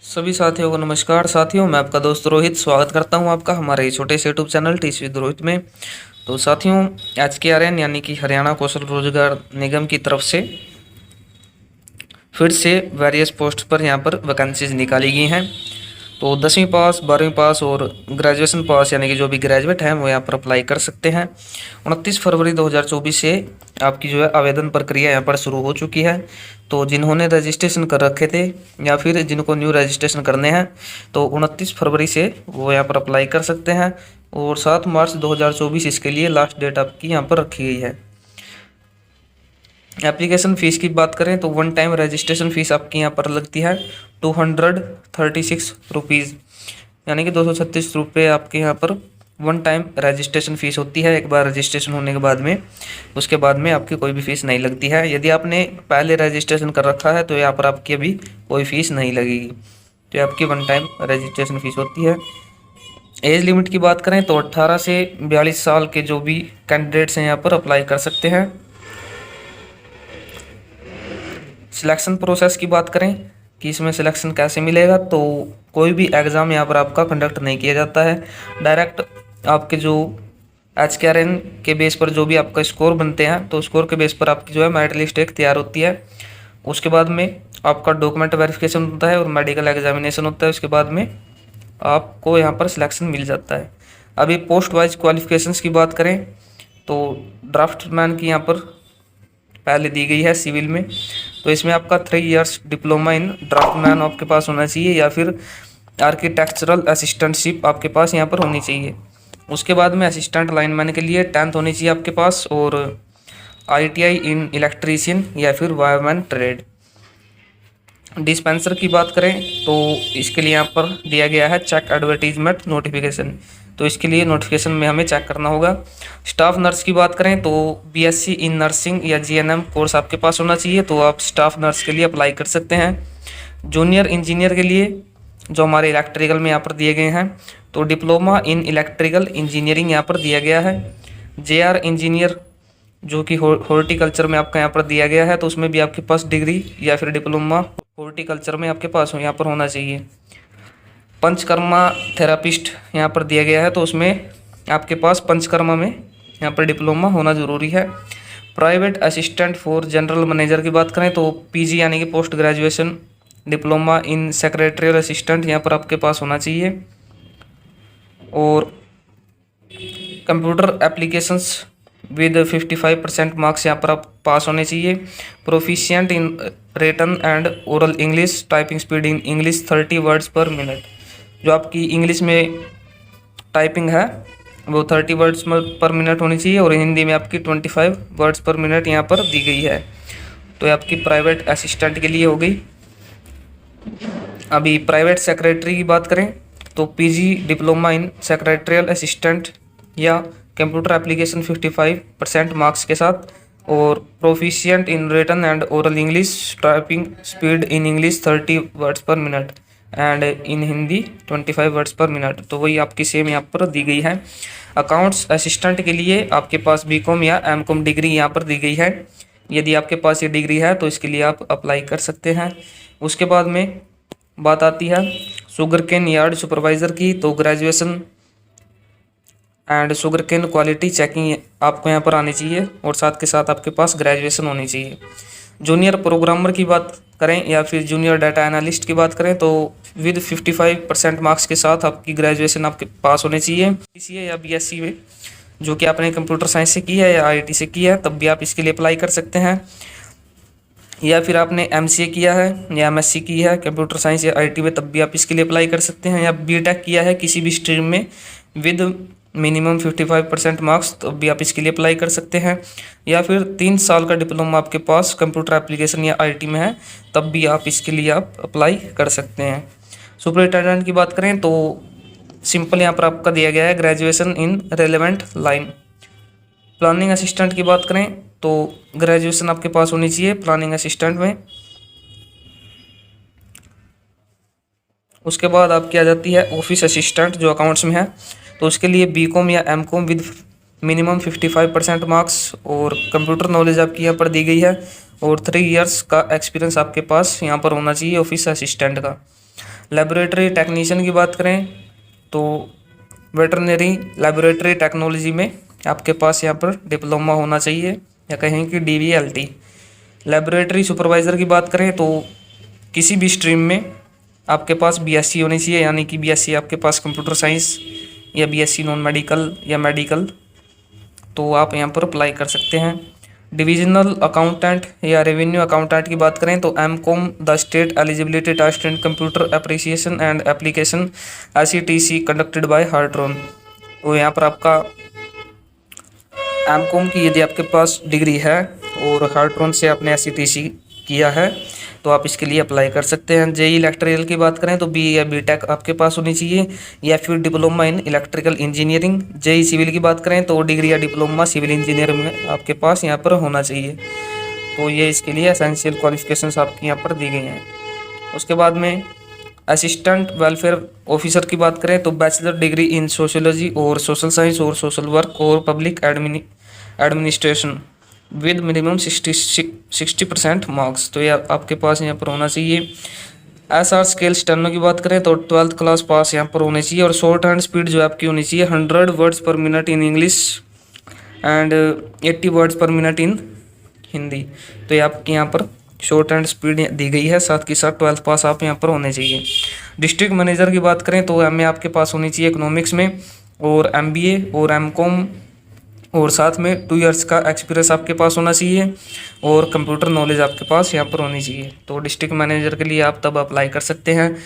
सभी साथियों को नमस्कार। साथियों, मैं आपका दोस्त रोहित स्वागत करता हूं आपका हमारे इस छोटे से YouTube channel teach with Rohit में। तो साथियों, आज के आरएन यानी कि हरियाणा कौशल रोजगार निगम की तरफ से फिर से वेरियस पोस्ट पर यहां पर वैकेंसीज निकाली गई हैं। तो 10वीं पास, 12वीं पास और ग्रेजुएशन पास यानी कि जो भी ग्रेजुएट हैं वो यहाँ पर अप्लाई कर सकते हैं। 29 फरवरी 2024 से आपकी जो है आवेदन प्रक्रिया यहाँ पर शुरू हो चुकी है। तो जिन्होंने रजिस्ट्रेशन कर रखे थे या फिर जिनको न्यू रजिस्ट्रेशन करने हैं तो 29 फरवरी से वो यहाँ पर अप्लाई कर सकते हैं और 7 मार्च 2024 इसके लिए लास्ट डेट आपकी यहाँ पर रखी गई है। एप्लीकेशन फ़ीस की बात करें तो वन टाइम रजिस्ट्रेशन फ़ीस आपकी यहाँ पर लगती है 236 रुपीज़, यानी कि 236 रुपये आपके यहाँ पर वन टाइम रजिस्ट्रेशन फ़ीस होती है। एक बार रजिस्ट्रेशन होने के बाद में उसके बाद में आपकी कोई भी फ़ीस नहीं लगती है। यदि आपने पहले रजिस्ट्रेशन कर रखा है तो यहाँ पर आपकी अभी कोई फ़ीस नहीं लगेगी। तो ये आपकी वन टाइम रजिस्ट्रेशन फ़ीस होती है। एज लिमिट की बात करें तो 18 से 42 साल के जो भी कैंडिडेट्स हैं यहाँ पर अप्लाई कर सकते हैं। सिलेक्शन प्रोसेस की बात करें कि इसमें सिलेक्शन कैसे मिलेगा, तो कोई भी एग्ज़ाम यहाँ पर आपका कंडक्ट नहीं किया जाता है। डायरेक्ट आपके जो HKRN के बेस पर जो भी आपका स्कोर बनते हैं तो स्कोर के बेस पर आपकी जो है मेरिट लिस्ट एक तैयार होती है। उसके बाद में आपका डॉक्यूमेंट वेरिफिकेशन होता है और मेडिकल एग्जामिनेशन होता है। उसके बाद में आपको यहाँ पर सिलेक्शन मिल जाता है। अभी पोस्ट वाइज क्वालिफिकेशंस की बात करें तो ड्राफ्टमैन की यहाँ पर पहले दी गई है सिविल में, तो इसमें आपका 3 इयर्स डिप्लोमा इन ड्राफ्टमैन आपके पास होना चाहिए या फिर आर्किटेक्चरल असिस्टेंटशिप आपके पास यहाँ पर होनी चाहिए। उसके बाद में असिस्टेंट लाइनमैन के लिए 10th होनी चाहिए आपके पास और ITI इन इलेक्ट्रीशियन या फिर वायरमैन ट्रेड। डिस्पेंसर की बात करें तो इसके लिए यहाँ पर दिया गया है चेक एडवर्टीजमेंट नोटिफिकेशन, तो इसके लिए नोटिफिकेशन में हमें चेक करना होगा। स्टाफ नर्स की बात करें तो BSc इन नर्सिंग या GNM कोर्स आपके पास होना चाहिए, तो आप स्टाफ नर्स के लिए अप्लाई कर सकते हैं। जूनियर इंजीनियर के लिए जो हमारे इलेक्ट्रिकल में यहाँ पर दिए गए हैं तो डिप्लोमा इन इलेक्ट्रिकल इंजीनियरिंग यहाँ पर दिया गया है। JR इंजीनियर जो कि हॉर्टिकल्चर में आपका यहाँ पर दिया गया है, तो उसमें भी आपके पास डिग्री या फिर डिप्लोमा हॉर्टिकल्चर में आपके पास यहाँ पर होना चाहिए। पंचकर्मा थेरापिस्ट यहाँ पर दिया गया है, तो उसमें आपके पास पंचकर्मा में यहाँ पर डिप्लोमा होना ज़रूरी है। Private assistant for general manager की बात करें तो PG यानी कि post graduation diploma in secretarial assistant यहाँ पर आपके पास होना चाहिए। और कंप्यूटर एप्लीकेशंस विद 55% मार्क्स यहाँ पर आप पास होने चाहिए। Proficient in written and oral English, typing speed in English 30 words per minute. जो आपकी इंग्लिश में टाइपिंग है वो 30 वर्ड्स पर मिनट होनी चाहिए और हिंदी में आपकी 25 वर्ड्स पर मिनट यहाँ पर दी गई है। तो ये आपकी प्राइवेट असिस्टेंट के लिए हो गई। अभी प्राइवेट सेक्रेटरी की बात करें तो PG diploma in secretarial assistant या कंप्यूटर एप्लीकेशन 55% मार्क्स के साथ और proficient in written and oral English, typing speed in English 30 words per minute and in Hindi 25 words per minute. तो वही आपकी सेम यहाँ पर दी गई है। अकाउंट्स असिस्टेंट के लिए आपके पास BCom या MCom डिग्री यहाँ पर दी गई है। यदि आपके पास ये डिग्री है तो इसके लिए आप अप्लाई कर सकते हैं। उसके बाद में बात आती है शुगर केन यार्ड सुपरवाइज़र की, तो graduation and sugarcane quality checking आपको यहाँ पर आनी चाहिए और साथ के साथ आपके पास ग्रेजुएशन होनी चाहिए। जूनियर प्रोग्रामर की बात करें या फिर जूनियर डाटा एनालिस्ट की बात करें तो विद 55% मार्क्स के साथ आपकी ग्रेजुएशन आपके पास होने चाहिए। BCA या BSc में जो कि आपने कंप्यूटर साइंस से की है या IT से की है तब भी आप इसके लिए अप्लाई कर सकते हैं। या फिर आपने MCA किया है या MSc की है कंप्यूटर साइंस या IT में तब भी आप इसके लिए अप्लाई कर सकते हैं। या BTech किया है किसी भी स्ट्रीम में विद मिनिमम 55% मार्क्स तब भी आप इसके लिए अप्लाई कर सकते हैं। या फिर 3 साल का डिप्लोमा आपके पास कंप्यूटर एप्लीकेशन या IT में है तब भी आप इसके लिए आप अप्लाई कर सकते हैं। सुपरिटेंडेंट की बात करें तो सिंपल यहाँ पर आपका दिया गया है graduation in relevant line. Planning assistant की बात करें तो ग्रेजुएशन आपके पास होनी चाहिए प्लानिंग असिस्टेंट में। उसके बाद आपकी आ जाती है ऑफिस असिस्टेंट जो अकाउंट्स में है, तो उसके लिए BCom या MCom विद मिनिमम 55% मार्क्स और कंप्यूटर नॉलेज आपकी यहाँ पर दी गई है और 3 इयर्स का एक्सपीरियंस आपके पास यहाँ पर होना चाहिए ऑफिस असिस्टेंट का। लेबोरेटरी टेक्नीशियन की बात करें तो वेटरनरी लेबोरेटरी टेक्नोलॉजी में आपके पास यहाँ पर डिप्लोमा होना चाहिए या कहें कि DVLT। लेबोरेटरी सुपरवाइज़र की बात करें तो किसी भी स्ट्रीम में आपके पास BSc होनी चाहिए, यानी कि BSc आपके पास कंप्यूटर साइंस या BSc नॉन मेडिकल या मेडिकल, तो आप यहाँ पर अप्लाई कर सकते हैं। डिविजनल अकाउंटेंट या रेवेन्यू अकाउंटेंट की बात करें तो MCOM the state eligibility test and computer appreciation and application SETC conducted by Hartron. तो यहाँ पर आपका MCOM की यदि आपके पास डिग्री है और हार्ट्रॉन से आपने SETC किया है तो आप इसके लिए अप्लाई कर सकते हैं। JEE इलेक्ट्रिकल की बात करें तो BE या BTech आपके पास होनी चाहिए या फिर diploma in electrical engineering. JEE civil की बात करें तो डिग्री या डिप्लोमा सिविल इंजीनियरिंग में आपके पास यहाँ पर होना चाहिए। तो ये इसके लिए एसेंशियल क्वालिफिकेशंस आपकी यहाँ पर दी गई हैं। उसके बाद में असिस्टेंट वेलफेयर ऑफिसर की बात करें तो बैचलर डिग्री इन सोशियोलॉजी और सोशल साइंस और सोशल वर्क और public administration with minimum 60% marks, तो ये आपके पास यहाँ पर होना चाहिए। SR स्केल स्टेनो की बात करें तो 12th क्लास पास यहाँ पर होनी चाहिए और शॉर्ट हैंड स्पीड जो आपकी होनी चाहिए 100 words per minute in English and 80 words per minute in Hindi. तो ये आपके यहाँ पर शॉर्ट हैंड स्पीड दी गई है, साथ के साथ 12th पास आप यहाँ पर होने चाहिए। डिस्ट्रिक्ट मैनेजर की बात करें तो MA आपके पास होनी चाहिए इकोनॉमिक्स में और MBA और MCOM और साथ में 2 इयर्स का एक्सपीरियंस आपके पास होना चाहिए और कंप्यूटर नॉलेज आपके पास यहाँ पर होनी चाहिए। तो डिस्ट्रिक्ट मैनेजर के लिए आप तब अप्लाई कर सकते हैं।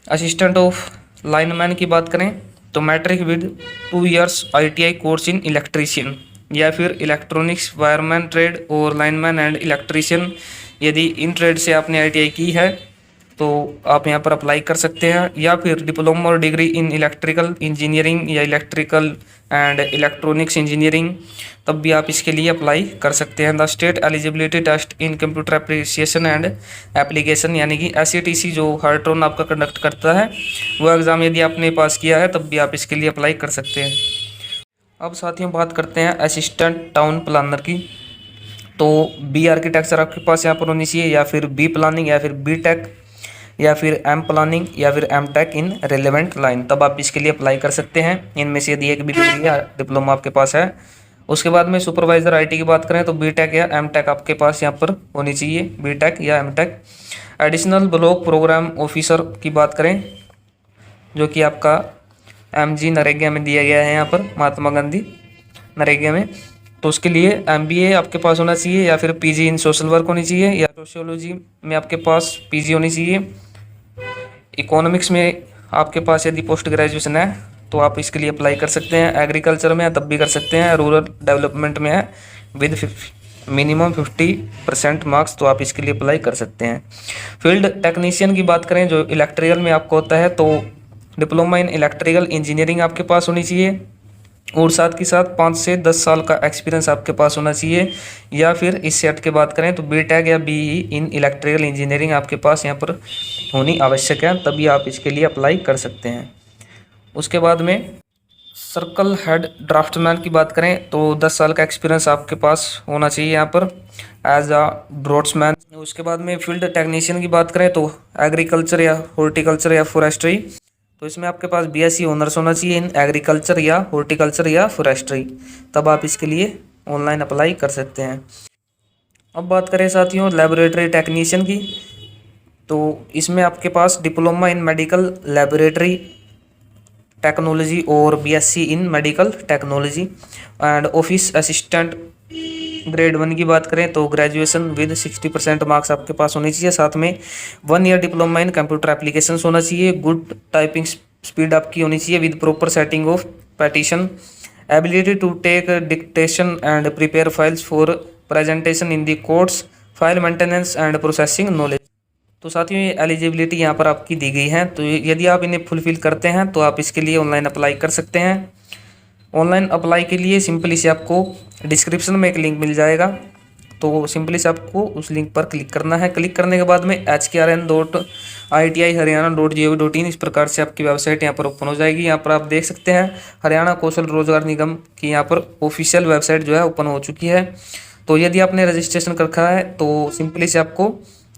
असिस्टेंट ऑफ लाइनमैन की बात करें तो matric with 2 years ITI course in electrician या फिर इलेक्ट्रॉनिक्स वायरमैन ट्रेड और लाइनमैन एंड इलेक्ट्रीशियन, यदि इन ट्रेड से आपने ITI की है तो आप यहाँ पर अप्लाई कर सकते हैं। या फिर डिप्लोमा और डिग्री इन इलेक्ट्रिकल इंजीनियरिंग या इलेक्ट्रिकल एंड इलेक्ट्रॉनिक्स इंजीनियरिंग, तब भी आप इसके लिए अप्लाई कर सकते हैं। The state eligibility test in computer appreciation and application, यानी कि SETC जो हार्ट्रॉन आपका कंडक्ट करता है, वो एग्ज़ाम यदि आपने पास किया है तब भी आप इसके लिए अप्लाई कर सकते हैं। अब साथियों बात करते हैं असिस्टेंट टाउन प्लानर की। तो B आर्किटेक्चर आपके पास यहाँ पर होनी चाहिए या फिर B प्लानिंग या फिर BTech या फिर M प्लानिंग या फिर MTech इन रेलेवेंट लाइन, तब आप इसके लिए अप्लाई कर सकते हैं। इनमें से यदि एक भी डिग्री या डिप्लोमा आपके पास है। उसके बाद में सुपरवाइजर IT की बात करें तो BTech या MTech आपके पास यहाँ पर होनी चाहिए, BTech या MTech। Additional block programme officer की बात करें जो कि आपका MG नरेगा में दिया गया है यहाँ पर, महात्मा गांधी नरेगा में, तो उसके लिए MBA आपके पास होना चाहिए या फिर PG इन सोशल वर्क होनी चाहिए या सोशियोलॉजी में आपके पास PG होनी चाहिए। इकोनॉमिक्स में आपके पास यदि पोस्ट ग्रेजुएशन है तो आप इसके लिए अप्लाई कर सकते हैं। एग्रीकल्चर में है तब भी कर सकते हैं। रूरल डेवलपमेंट में है विद मिनिमम 50% मार्क्स, तो आप इसके लिए अप्लाई कर सकते हैं। फील्ड टेक्नीशियन की बात करें जो इलेक्ट्रिकल में आपको होता है तो डिप्लोमा इन इलेक्ट्रिकल इंजीनियरिंग आपके पास होनी चाहिए और साथ के साथ 5 से 10 साल का एक्सपीरियंस आपके पास होना चाहिए। या फिर इस सेट की बात करें तो BTech या BE इन इलेक्ट्रिकल इंजीनियरिंग आपके पास यहाँ पर होनी आवश्यक है, तभी आप इसके लिए अप्लाई कर सकते हैं। उसके बाद में सर्कल हेड ड्राफ्टमैन की बात करें तो 10 साल का एक्सपीरियंस आपके पास होना चाहिए यहाँ पर एज अ ड्राफ्ट्समैन। उसके बाद में फील्ड टेक्नीशियन की बात करें तो एग्रीकल्चर या हॉर्टिकल्चर या फॉरेस्ट्री, तो इसमें आपके पास BSc ऑनर्स होना चाहिए इन एग्रीकल्चर या हॉर्टिकल्चर या फॉरेस्ट्री, तब आप इसके लिए ऑनलाइन अप्लाई कर सकते हैं। अब बात करें साथियों लेबोरेटरी टेक्नीशियन की, तो इसमें आपके पास diploma in medical laboratory technology और BSc in medical technology and office assistant grade 1 की बात करें तो ग्रेजुएशन विद 60% मार्क्स आपके पास होनी चाहिए। साथ में 1 year diploma in computer application होना चाहिए। गुड टाइपिंग स्पीड आपकी होनी चाहिए with proper setting of petition, ability to take dictation and prepare files for presentation in the courts, file maintenance and processing knowledge. तो साथियों ये एलिजिबिलिटी यहाँ पर आपकी दी गई है, तो यदि आप इन्हें फुलफिल करते हैं तो आप इसके लिए ऑनलाइन अप्लाई कर सकते हैं। ऑनलाइन अप्लाई के लिए सिंपली से आपको डिस्क्रिप्शन में एक लिंक मिल जाएगा, तो सिंपली से आपको उस लिंक पर क्लिक करना है। क्लिक करने के बाद में HKRN.ITI-Haryana.gov.in इस प्रकार से आपकी वेबसाइट यहाँ पर ओपन हो जाएगी। यहाँ पर आप देख सकते हैं हरियाणा कौशल रोजगार निगम की यहाँ पर ऑफिशियल वेबसाइट जो है ओपन हो चुकी है। तो यदि आपने रजिस्ट्रेशन कर रखा है तो सिंपली से आपको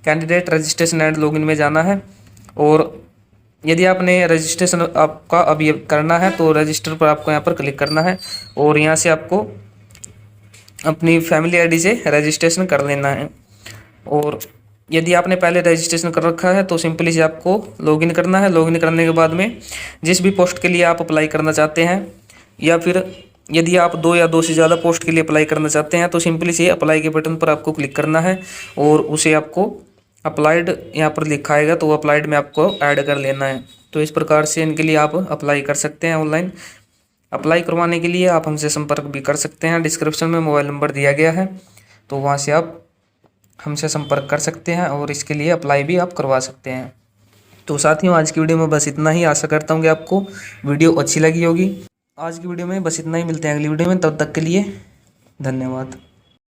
कैंडिडेट रजिस्ट्रेशन एंड लॉगिन में जाना है। और यदि आपने रजिस्ट्रेशन आपका अभी करना है तो रजिस्टर पर आपको यहाँ पर क्लिक करना है और यहाँ से आपको अपनी फैमिली आईडी से रजिस्ट्रेशन कर लेना है। और यदि आपने पहले रजिस्ट्रेशन कर रखा है तो सिंपली से आपको लॉगिन करना है। लॉगिन करने के बाद में जिस भी पोस्ट के लिए आप अप्लाई करना चाहते हैं, या फिर यदि आप 2 या 2 से ज़्यादा पोस्ट के लिए अप्लाई करना चाहते हैं तो सिंपली से अप्लाई के बटन पर आपको क्लिक करना है और उसे आपको अप्लाइड यहाँ पर लिखा आएगा तो अप्लाइड में आपको ऐड कर लेना है। तो इस प्रकार से इनके लिए आप अप्लाई कर सकते हैं। ऑनलाइन अप्लाई करवाने के लिए आप हमसे संपर्क भी कर सकते हैं। डिस्क्रिप्शन में मोबाइल नंबर दिया गया है, तो वहाँ से आप हमसे संपर्क कर सकते हैं और इसके लिए अप्लाई भी आप करवा सकते हैं। तो साथियों, आज की वीडियो में बस इतना ही। आशा करता हूँ कि आपको वीडियो अच्छी लगी होगी। आज की वीडियो में बस इतना ही। मिलते हैं अगली वीडियो में, तब तक के लिए धन्यवाद।